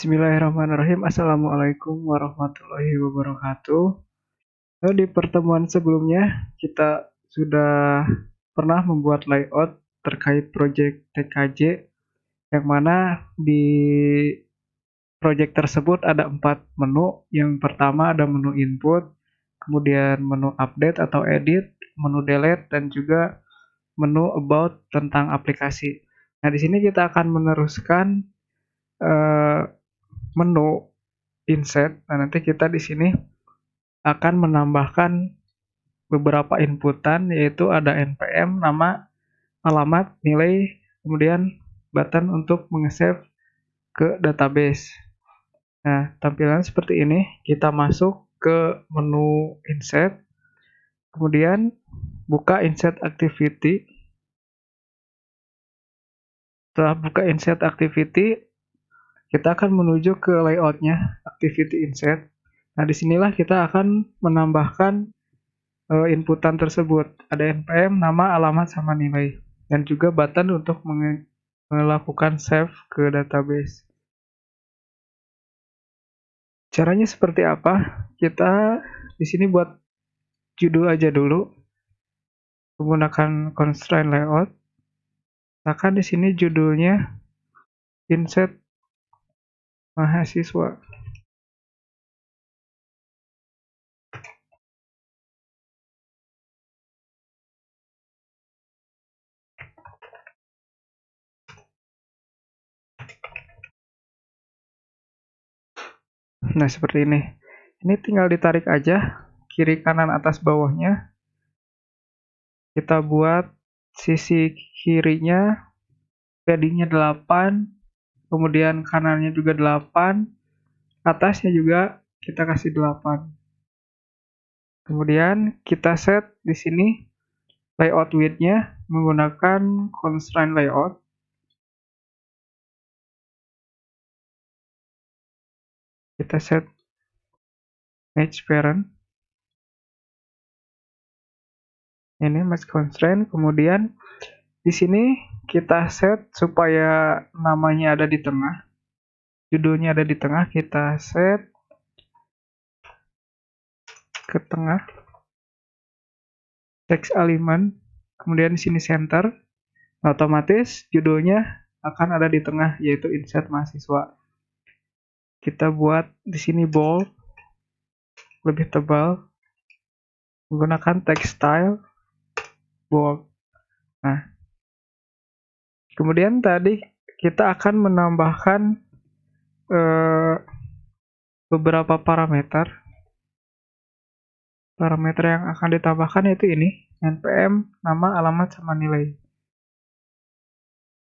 Bismillahirrahmanirrahim. Assalamualaikum warahmatullahi wabarakatuh. Di pertemuan sebelumnya, kita sudah pernah membuat layout terkait proyek TKJ, yang mana di proyek tersebut ada 4 menu. Yang pertama ada menu input, kemudian menu update atau edit, menu delete, dan juga menu about tentang aplikasi. Nah, di sini kita akan meneruskan eh, menu insert. Nah, nanti kita di sini akan menambahkan beberapa inputan, yaitu ada npm, nama, alamat, nilai, kemudian button untuk meng-save ke database. Nah, tampilan seperti ini. Kita masuk ke menu insert, kemudian buka insert activity. Setelah buka insert activity, kita akan menuju ke layoutnya, activity insert. Nah, disinilah kita akan menambahkan inputan tersebut. Ada npm, nama, alamat, sama nilai. Dan juga button untuk melakukan save ke database. Caranya seperti apa? Kita di sini buat judul aja dulu. Menggunakan constraint layout. Akan di sini judulnya insert mahasiswa. Nah, seperti ini. Ini tinggal ditarik aja kiri kanan atas bawahnya. Kita buat sisi kirinya paddingnya 8, kemudian kanannya juga 8, atasnya juga kita kasih 8. Kemudian kita set di sini layout width-nya menggunakan constraint layout. Kita set match parent. Ini match constraint. Kemudian di sini kita set supaya namanya ada di tengah, judulnya ada di tengah. Kita set ke tengah, text element, kemudian di sini center. Nah, otomatis judulnya akan ada di tengah, yaitu insert mahasiswa. Kita buat di sini bold, lebih tebal, menggunakan text style bold. Nah, kemudian tadi kita akan menambahkan beberapa parameter. Parameter yang akan ditambahkan yaitu ini, npm, nama, alamat, sama nilai.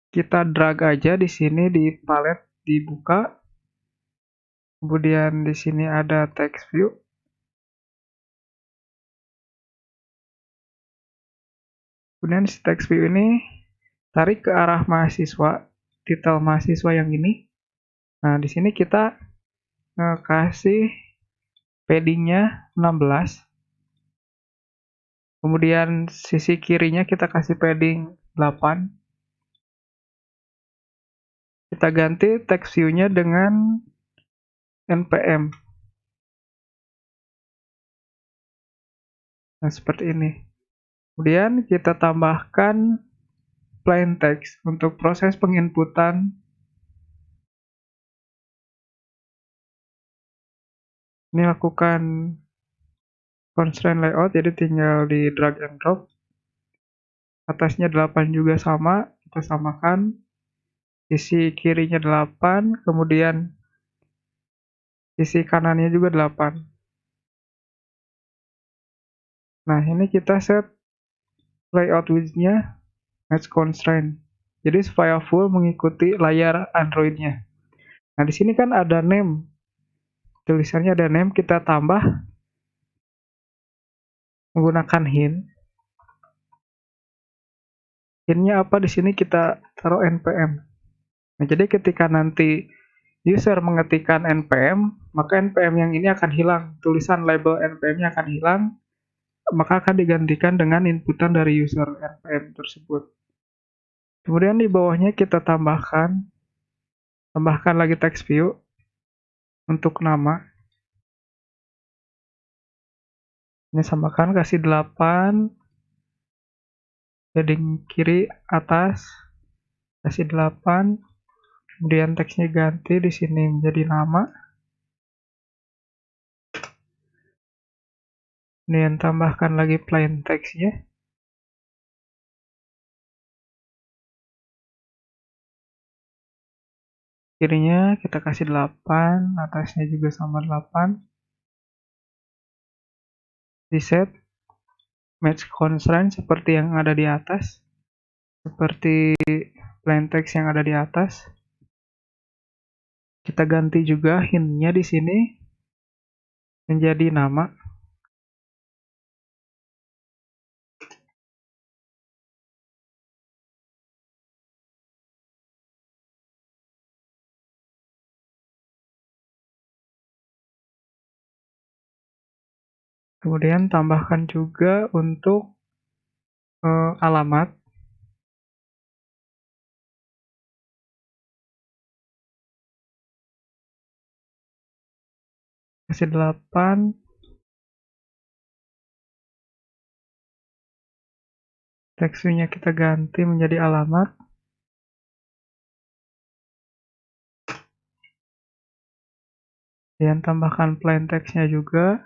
Kita drag aja di sini di palet, dibuka. Kemudian di sini ada text view. Kemudian si text view ini tarik ke arah mahasiswa, titel mahasiswa yang ini. Nah, di sini kita kasih paddingnya 16. Kemudian sisi kirinya kita kasih padding 8. Kita ganti text view-nya dengan npm. Nah, seperti ini. Kemudian kita tambahkan plain text untuk proses penginputan. Ini lakukan constraint layout, jadi tinggal di drag and drop. Atasnya 8 juga sama, kita samakan. Sisi kirinya 8, kemudian sisi kanannya juga 8. Nah, ini kita set layout width-nya match constraint. Jadi supaya full mengikuti layar Android-nya. Nah, di sini kan ada name. Tulisannya ada name, kita tambah menggunakan hint. Hint-nya apa? Di sini kita taruh npm. Nah, jadi ketika nanti user mengetikkan npm, maka npm yang ini akan hilang. Tulisan label npm-nya akan hilang, maka akan digantikan dengan inputan dari user npm tersebut. Kemudian di bawahnya kita tambahkan lagi text view. untuk nama. Ini samakan, kasih 8, heading kiri atas, kasih 8, kemudian teksnya ganti di sini menjadi nama. Kemudian tambahkan lagi plain text-nya. Kirinya kita kasih 8, atasnya juga sama 8. Di set match constraint seperti yang ada di atas. Seperti plain text yang ada di atas. Kita ganti juga hint-nya di sini menjadi nama. Kemudian tambahkan juga untuk alamat. Kasih 8. Teksturnya kita ganti menjadi alamat. Dan tambahkan plain text-nya juga.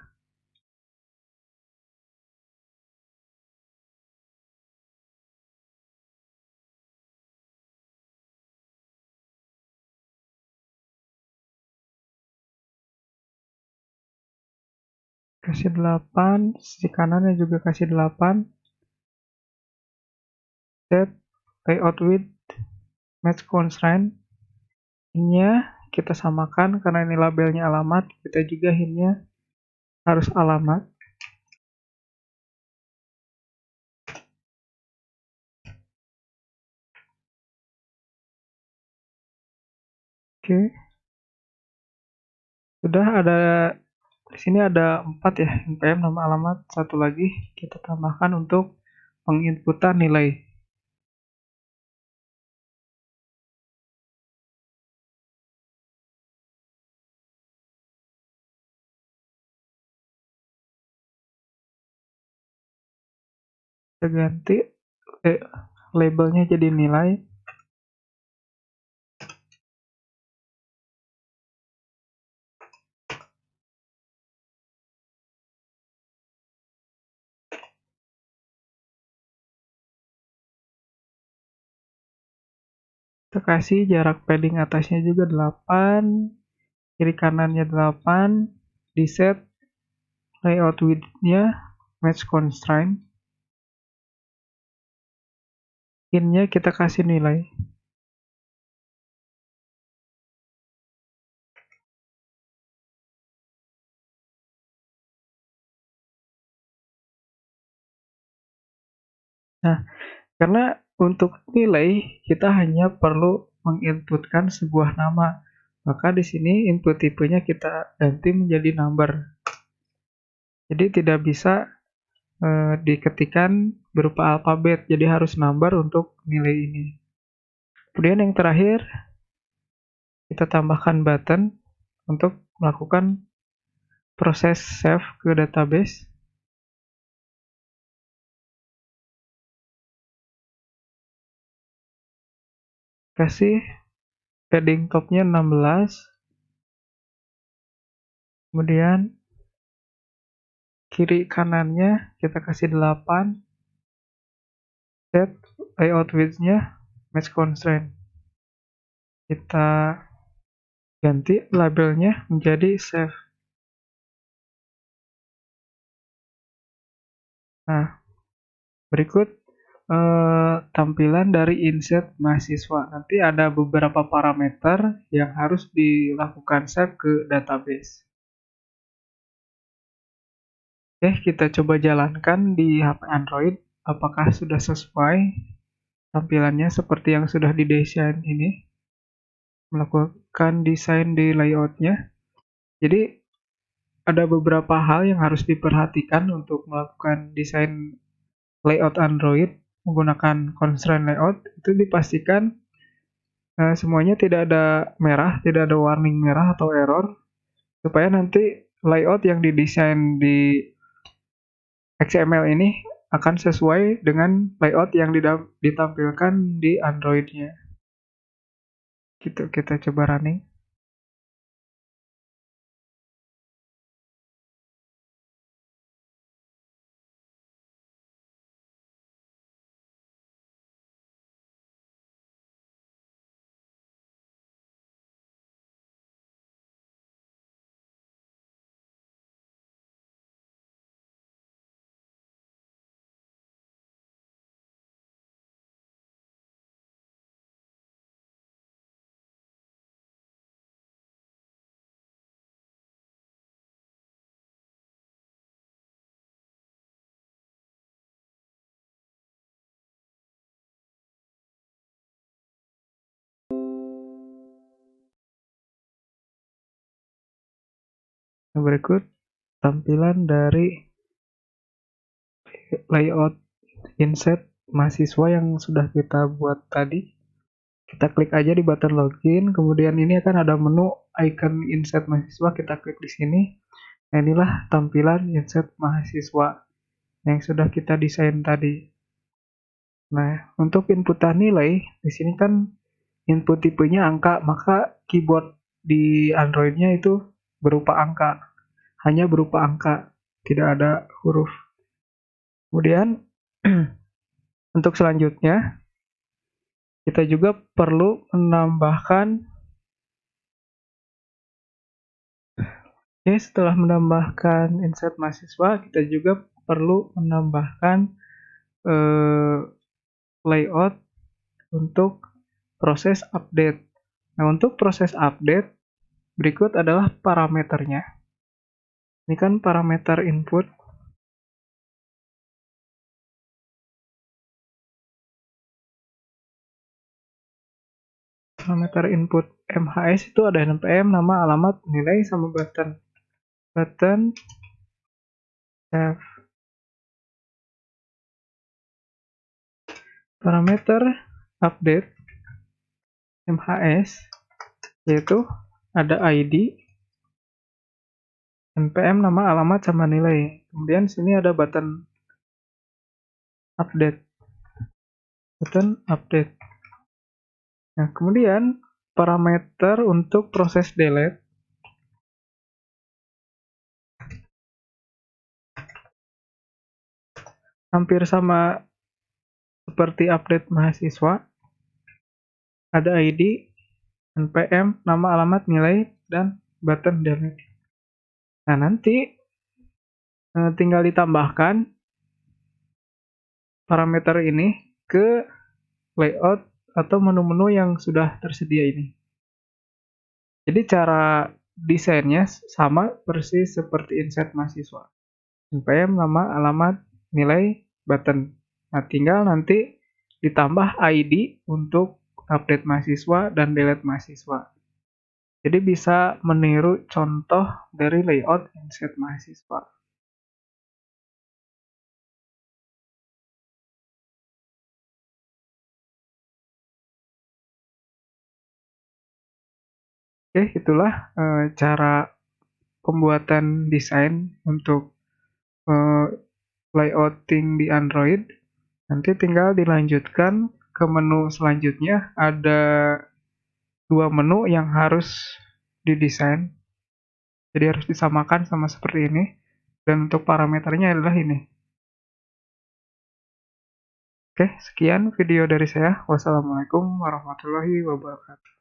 Kasih 8, sisi kanannya juga kasih 8. Set layout width match constraint. Hint-nya kita samakan karena ini labelnya alamat, kita juga hint-nya harus alamat. Oke. Sudah ada di sini ada 4 ya, npm nama alamat, satu lagi kita tambahkan untuk penginputan nilai. Kita ganti labelnya jadi nilai. Kita kasih jarak padding atasnya juga 8, kiri kanannya 8, di set layout width-nya match constraint. Hint-nya kita kasih nilai. Nah, karena untuk nilai kita hanya perlu menginputkan sebuah nama, maka di sini input tipenya kita ganti menjadi number. Jadi tidak bisa diketikkan berupa alfabet, jadi harus number untuk nilai ini. Kemudian yang terakhir, kita tambahkan button untuk melakukan proses save ke database. Kasih padding topnya 16, kemudian kiri kanannya kita kasih 8, set layout width-nya match constraint. Kita ganti labelnya menjadi save. Nah, berikut tampilan dari insert mahasiswa. Nanti ada beberapa parameter yang harus dilakukan save ke database. Oke, kita coba jalankan di HP Android. Apakah sudah sesuai tampilannya seperti yang sudah didesain ini? Melakukan desain di layoutnya. Jadi ada beberapa hal yang harus diperhatikan untuk melakukan desain layout Android menggunakan constraint layout. Itu dipastikan semuanya tidak ada merah, tidak ada warning merah atau error. supaya nanti layout yang didesain di XML ini akan sesuai dengan layout yang ditampilkan di Android-nya. Gitu, kita coba running. Berikut tampilan dari layout inset mahasiswa yang sudah kita buat tadi. Kita klik aja di button login, kemudian ini akan ada menu icon inset mahasiswa, kita klik di sini. Nah, inilah tampilan inset mahasiswa yang sudah kita desain tadi. Nah, untuk inputan nilai, di sini kan input tipenya angka, maka keyboard di Android-nya itu berupa angka, hanya berupa angka, tidak ada huruf. Kemudian untuk selanjutnya kita juga perlu menambahkan, setelah menambahkan insert mahasiswa, kita juga perlu menambahkan layout untuk proses update. Nah, untuk proses update, berikut adalah parameternya. Ini kan parameter input. Parameter input MHS itu ada npm, nama, alamat, nilai, sama button. Button save. Parameter update MHS yaitu ada ID, npm, nama, alamat, sama nilai. Kemudian sini ada button update. Button update. Nah, kemudian parameter untuk proses delete. Hampir sama seperti update mahasiswa. Ada ID, npm, nama, alamat, nilai, dan button delete. Nah, nanti tinggal ditambahkan parameter ini ke layout atau menu-menu yang sudah tersedia ini. Jadi cara desainnya sama persis seperti insert mahasiswa. npm, nama, alamat, nilai, button. Nah, tinggal nanti ditambah ID untuk update mahasiswa dan delete mahasiswa. Jadi bisa meniru contoh dari layout insert mahasiswa. Oke, itulah cara pembuatan desain untuk layouting di Android. Nanti tinggal dilanjutkan ke menu selanjutnya. Ada dua menu yang harus didesain. Jadi harus disamakan sama seperti ini. Dan untuk parameternya adalah ini. Oke, sekian video dari saya. Wassalamualaikum warahmatullahi wabarakatuh.